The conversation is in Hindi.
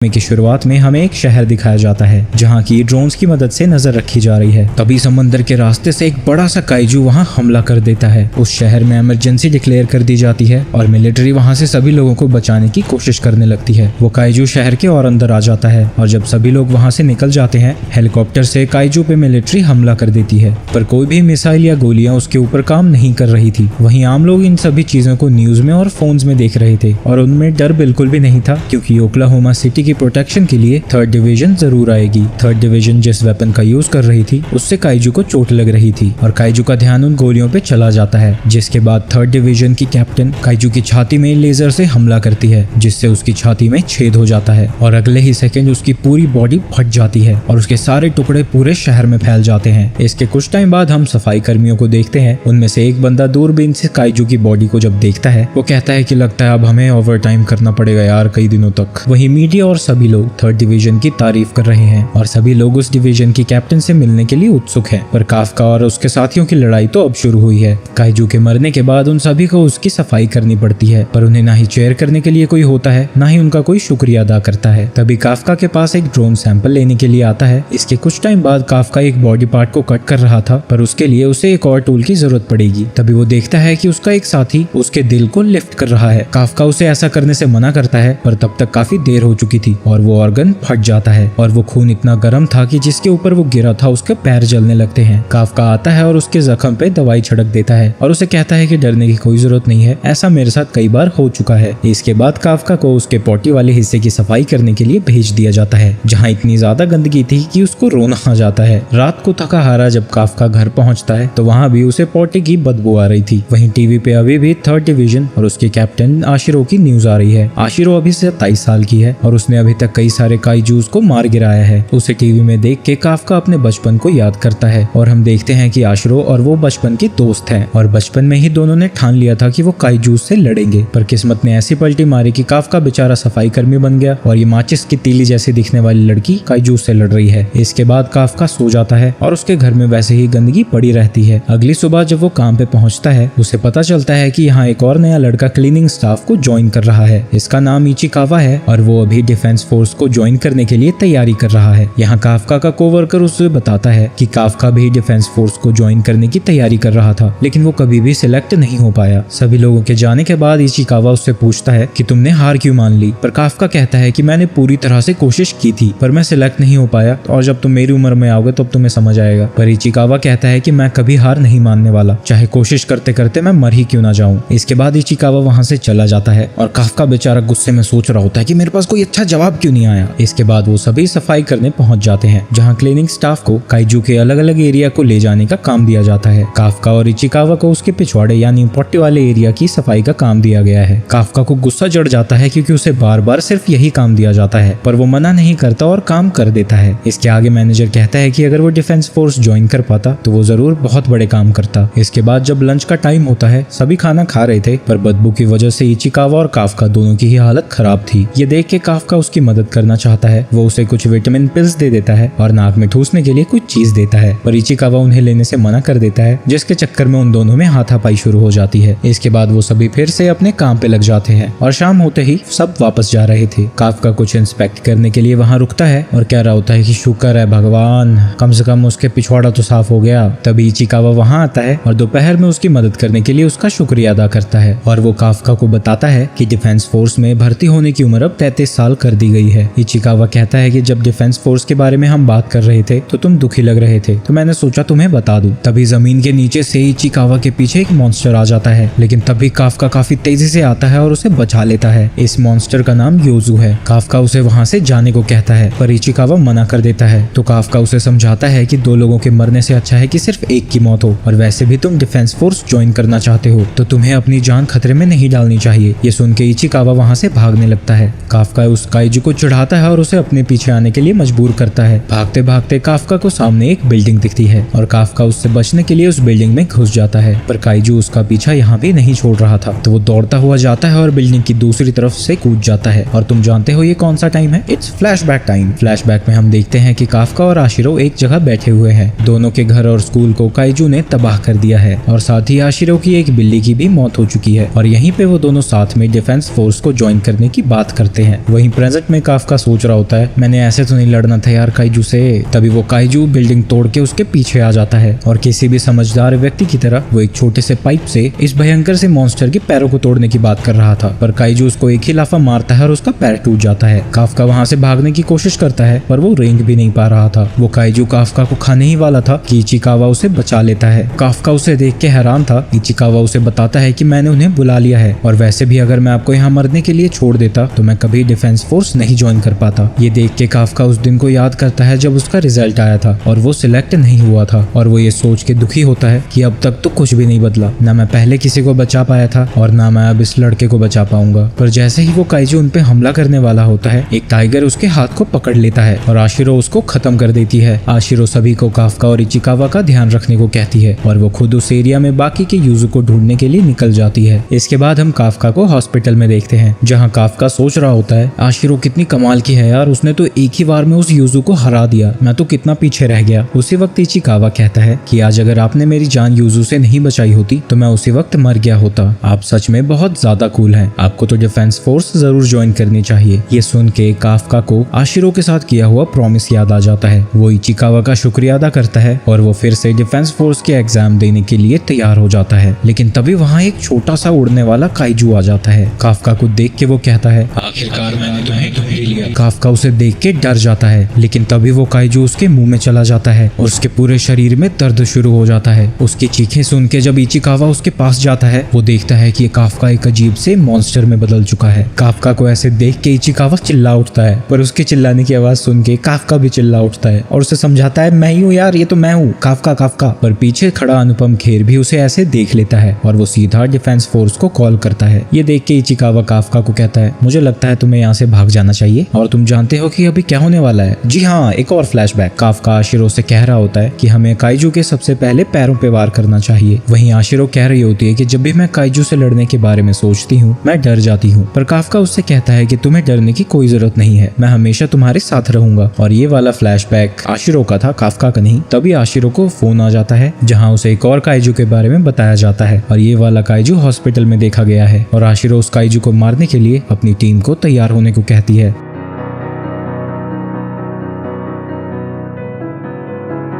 की शुरुआत में हमें एक शहर दिखाया जाता है जहाँ की ड्रोन्स की मदद से नजर रखी जा रही है। तभी समंदर के रास्ते से एक बड़ा सा काइजू वहाँ हमला कर देता है। उस शहर में इमरजेंसी डिक्लेयर कर दी जाती है और मिलिट्री वहाँ से सभी लोगों को बचाने की कोशिश करने लगती है। वो काइजू शहर के और अंदर आ जाता है और जब सभी लोग वहाँ से निकल जाते हैं, हेलीकॉप्टर से काइजू पे मिलिट्री हमला कर देती है, पर कोई भी मिसाइल या गोलियां उसके ऊपर काम नहीं कर रही थी। वहीं आम लोग इन सभी चीजों को न्यूज में और फोन्स में देख रहे थे और उनमें डर बिल्कुल भी नहीं था, क्योंकि ओक्लाहोमा सिटी की प्रोटेक्शन के लिए 3rd डिवीजन जरूर आएगी। 3rd डिवीजन जिस वेपन का यूज कर रही थी उससे काइजू को चोट लग रही थी और काइजू का ध्यान उन गोलियों पे चला जाता है, जिसके बाद 3rd डिवीजन की कैप्टन काइजू की छाती में लेजर से हमला करती है, जिससे उसकी छाती में छेद हो जाता है और अगले ही सेकंड उसकी पूरी बॉडी फट जाती है और उसके सारे टुकड़े पूरे शहर में फैल जाते हैं। इसके कुछ टाइम बाद हम सफाई कर्मियों को देखते हैं। उनमें से एक बंदा दूरबीन से काइजू की बॉडी को जब देखता है, वो कहता है कि लगता है अब हमें ओवर टाइम करना पड़ेगा यार कई दिनों तक। वहीं मीडिया और सभी लोग 3rd डिवीजन की तारीफ कर रहे हैं और सभी लोग उस डिवीजन की कैप्टन से मिलने के लिए उत्सुक हैं। पर काफका और उसके साथियों की लड़ाई तो अब शुरू हुई है। काइजू के मरने के बाद उन सभी को उसकी सफाई करनी पड़ती है, पर उन्हें ना ही चेयर करने के लिए कोई होता है, ना ही उनका कोई शुक्रिया अदा करता है। तभी काफका के पास एक ड्रोन सैंपल लेने के लिए आता है। इसके कुछ टाइम बाद काफका एक बॉडी पार्ट को कट कर रहा था, पर उसके लिए उसे एक और टूल की जरूरत पड़ेगी। तभी वो देखता है कि उसका एक साथी उसके दिल को लिफ्ट कर रहा है। काफका उसे ऐसा करने से मना करता है, पर तब तक काफी देर हो चुकी थी और वो ऑर्गन फट जाता है और वो खून इतना गर्म था कि जिसके ऊपर वो गिरा था उसके पैर जलने लगते हैं। काफका आता है और उसके जख्म पे दवाई छिड़क देता है और उसे कहता है कि डरने की कोई जरूरत नहीं है, ऐसा मेरे साथ कई बार हो चुका है। इसके बाद काफका को उसके पॉटी वाले हिस्से की सफाई करने के लिए भेज दिया जाता है, जहाँ इतनी ज्यादा गंदगी थी कि उसको रोना आ जाता है। रात को थका हारा जब काफका घर पहुंचता है तो वहाँ भी उसे पॉटी की बदबू आ रही थी। वहीं टीवी पे अभी भी 3rd डिवीजन और उसके कैप्टन आशिरो की न्यूज आ रही है। आशिरो अभी 27 साल की है और उसने अभी तक कई सारे काइजूस को मार गिराया है। उसे टीवी में देख के काफका अपने बचपन को याद करता है और हम देखते हैं कि आशिरो और वो बचपन के दोस्त हैं और बचपन में ही दोनों ने ठान लिया था कि वो काइजूस से लड़ेंगे। पर किस्मत ने ऐसी पलटी मारी कि काफका बेचारा सफाई कर्मी बन गया और ये माचिस की तीली जैसी दिखने वाली लड़की काइजूस से लड़ रही है। इसके बाद काफका सो जाता है और उसके घर में वैसे ही गंदगी पड़ी रहती है। अगली सुबह जब वो काम पे पहुंचता है, उसे पता चलता है कि यहाँ एक और नया लड़का क्लीनिंग स्टाफ को ज्वाइन कर रहा है। इसका नाम इचिकावा है और वो अभी डिफेंस फोर्स को ज्वाइन करने के लिए तैयारी कर रहा है। यहाँ काफका का कोवर्कर उसे बताता है कि काफका भी डिफेंस फोर्स को ज्वाइन करने की तैयारी कर रहा था, लेकिन वो कभी भी सिलेक्ट नहीं हो पाया। सभी लोगों के जाने के बाद इचिकावा उससे पूछता है कि तुमने हार क्यों मान ली, पर काफका कहता है कि मैंने पूरी तरह से कोशिश की थी पर मैं सिलेक्ट नहीं हो पाया और जब तुम मेरी उम्र में आओगे तब तुम्हें समझ आएगा। पर इचिकावा कहता है कि मैं कभी हार नहीं मानने वाला, चाहे कोशिश करते करते मैं मर ही क्यों ना जाऊं। इसके बाद इचिकावा वहां से चला जाता है और काफका बेचारा गुस्से में सोच रहा होता है कि मेरे पास कोई अच्छा जवाब क्यों नहीं आया। इसके बाद वो सभी सफाई करने पहुंच जाते हैं, जहां क्लीनिंग स्टाफ को काइजू के अलग अलग एरिया को ले जाने का काम दिया जाता है। काफका और इचिकावा को उसके पिछवाड़े यानी पट्टी वाले एरिया की सफाई का काम दिया गया है। काफका को गुस्सा चढ़ जाता है क्योंकि उसे बार बार सिर्फ यही काम दिया जाता है, पर वो मना नहीं करता और काम कर देता है। इसके आगे मैनेजर कहता है कि अगर वो डिफेंस फोर्स ज्वाइन कर पाता तो वो जरूर बहुत बड़े काम करता। इसके बाद जब लंच का टाइम होता है, सभी खाना खा रहे थे, पर बदबू की वजह से इचिकावा और काफका दोनों की ही हालत खराब थी। ये देख के काफका उसकी मदद करना चाहता है। वो उसे कुछ विटामिन पिल्स दे देता है और नाक में ठूसने के लिए कुछ चीज देता है, पर इचिकावा उन्हें लेने से मना कर देता है, जिसके चक्कर में उन दोनों में हाथापाई शुरू हो जाती है। इसके बाद वो सभी फिर से अपने काम पे लग जाते हैं और शाम होते ही सब वापस जा रहे थे। काफका कुछ इंस्पेक्ट करने के लिए वहाँ रुकता है और कह रहा होता है कि शुक्र है भगवान, कम से कम उसके पिछवाड़ा तो साफ हो गया। तभी इचिकावा वहाँ आता है और दोपहर में उसकी मदद करने के लिए उसका शुक्रिया अदा करता है और वो काफका को बताता है कि डिफेंस फोर्स में भर्ती होने की उम्र अब 33 साल कर दी गई है। इचिकावा कहता है कि जब डिफेंस फोर्स के बारे में हम बात कर रहे थे तो तुम दुखी लग रहे थे, तो मैंने सोचा तुम्हें बता दूं। तभी जमीन के नीचे से इचिकावा के पीछे एक मॉन्स्टर आ जाता है, लेकिन तभी काफका काफी तेजी से आता है और उसे बचा लेता है। इस मॉन्स्टर का नाम योजू है। काफका उसे वहाँ से जाने को कहता है, पर इचिकावा मना कर देता है। तो काफका उसे समझाता है कि 2 लोगों के मरने से अच्छा है कि सिर्फ एक की मौत हो, और वैसे भी तुम डिफेंस फोर्स ज्वाइन करना चाहते हो तो तुम्हें अपनी जान खतरे में नहीं डालनी चाहिए। ये सुन के इचिकावा वहाँ से भागने लगता है। काफका उस काइजू को चिढ़ाता है और उसे अपने पीछे आने के लिए मजबूर करता है। भागते भागते काफका को सामने एक बिल्डिंग दिखती है और काफका उससे बचने के लिए उस बिल्डिंग में घुस जाता है, पर काइजू उसका पीछा यहाँ भी नहीं छोड़ रहा था। तो वो दौड़ता हुआ जाता है और बिल्डिंग की दूसरी तरफ से कूद जाता है। और तुम जानते हो ये कौन सा टाइम है? It's flashback time. फ्लैशबैक में हम देखते हैं कि काफका और आशिरो एक जगह बैठे हुए हैं। दोनों के घर और स्कूल को काइजू ने तबाह कर दिया है और साथ ही आशिरो की एक बिल्ली की भी मौत हो चुकी है और यहीं पे वो दोनों साथ में डिफेंस फोर्स को ज्वाइन करने की बात करते हैं। वहीं प्रेजेंट में काफका सोच रहा होता है मैंने ऐसे तो नहीं लड़ना था यार काइजू से। तभी वो काइजू बिल्डिंग तोड़ के उसके पीछे आ जाता है और किसी भी समझदार व्यक्ति की तरह वो एक छोटे से पाइप से इस भयंकर से मॉन्स्टर के पैरों को तोड़ने की बात कर रहा था, पर काइजू उसको एक ही लाफा मारता है और उसका पैर टूट जाता है। काफका वहाँ से भागने की कोशिश करता है पर वो रेंग भी नहीं पा रहा था। वो काइजू काफका को खाने ही वाला था कि इचिकावा उसे बचा लेता है। काफका उसे देख के हैरान था। इचिकावा उसे बताता है कि मैंने उन्हें बुला लिया है और वैसे भी अगर मैं आपको यहाँ मरने के लिए छोड़ देता तो मैं कभी डिफेंस फोर्स नहीं ज्वाइन कर पाता। ये देख के काफका उस दिन को याद करता है जब उसका रिजल्ट आया था और वो सिलेक्ट नहीं हुआ था, और वो ये सोच के दुखी होता है कि अब तक तो कुछ भी नहीं बदला, ना मैं पहले किसी को बचा पाया था और ना मैं अब इस लड़के को बचा पाऊंगा। पर जैसे ही वो काइजू उन पे हमला करने वाला होता है एक टाइगर उसके हाथ को पकड़ लेता है और आशिरो उसको खत्म कर देती है। आशिरो सभी को काफका और इचिकावा का ध्यान रखने को कहती है और वो खुद उस एरिया में बाकी के यूजू को ढूंढने के लिए निकल जाती है। इसके बाद हम काफका को हॉस्पिटल में देखते हैं जहाँ काफका सोच रहा होता है आशिरो कितनी कमाल की है यार, उसने तो एक ही बार में उस यूजू को हरा दिया, मैं तो कितना पीछे रह गया। उसी वक्त इचिकावा कहता है कि आज अगर आपने मेरी जान यूजू से नहीं बचाई होती तो मैं उसी वक्त मर गया होता। आप सच में बहुत ज्यादा कूल हैं, आपको तो डिफेंस फोर्स जरूर ज्वाइन करनी चाहिए। ये सुन के काफका को आशिरो के साथ किया हुआ प्रॉमिस याद आ जाता है। वो इचिकावा का शुक्रिया अदा करता है और वो फिर से डिफेंस फोर्स के एग्जाम देने के लिए तैयार हो जाता है। लेकिन तभी वहाँ एक छोटा सा उड़ने वाला काइजू आ जाता है। काफका को देख के वो कहता है आखिरकार मैंने तुम्हें ढूंढ लिया। काफका उसे देख के डर जाता है, लेकिन तभी वो काइजू उसके मुंह में चला जाता है और उसके पूरे शरीर में दर्द शुरू हो जाता है। उसकी चीखें सुन के जब इचिकावा उसके पास जाता है वो देखता है कि काफका एक अजीब से मॉन्स्टर में बदल चुका है। काफका को ऐसे देख के इचिकावा चिल्ला उठता है, पर उसके चिल्लाने की आवाज सुन के काफका भी चिल्ला उठता है और उसे समझाता है मैं ही हूँ यार, ये तो मैं हूँ काफका काफका। पर पीछे खड़ा अनुपम खेर भी उसे ऐसे देख लेता है और वो सीधा डिफेंस फोर्स को कॉल करता है। ये देख के इचिकावा काफका को कहता है मुझे लगता है तुम्हें यहाँ से भाग जाना चाहिए और तुम जानते हो कि अभी क्या होने वाला है। जी हाँ, एक और फ्लैशबैक। काफका आशिरो से कह रहा होता है कि हमें काइजू के सबसे पहले पैरों पे वार करना चाहिए। वहीं आशिरो कह रही होती है कि जब भी मैं काइजू से लड़ने के बारे में सोचती हूँ मैं डर जाती हूँ, पर काफका उससे कहता है कि तुम्हें डरने की कोई जरूरत नहीं है, मैं हमेशा तुम्हारे साथ रहूंगा। और ये वाला फ्लैशबैक आशिरो का था, काफका का नहीं। तभी आशिरो को फोन आ जाता है जहाँ उसे एक और काइजू के बारे में बताया जाता है और ये वाला काइजू हॉस्पिटल में देखा गया है और आशिरो उस काइजू को मारने के लिए अपनी टीम को तैयार होने को कहती है।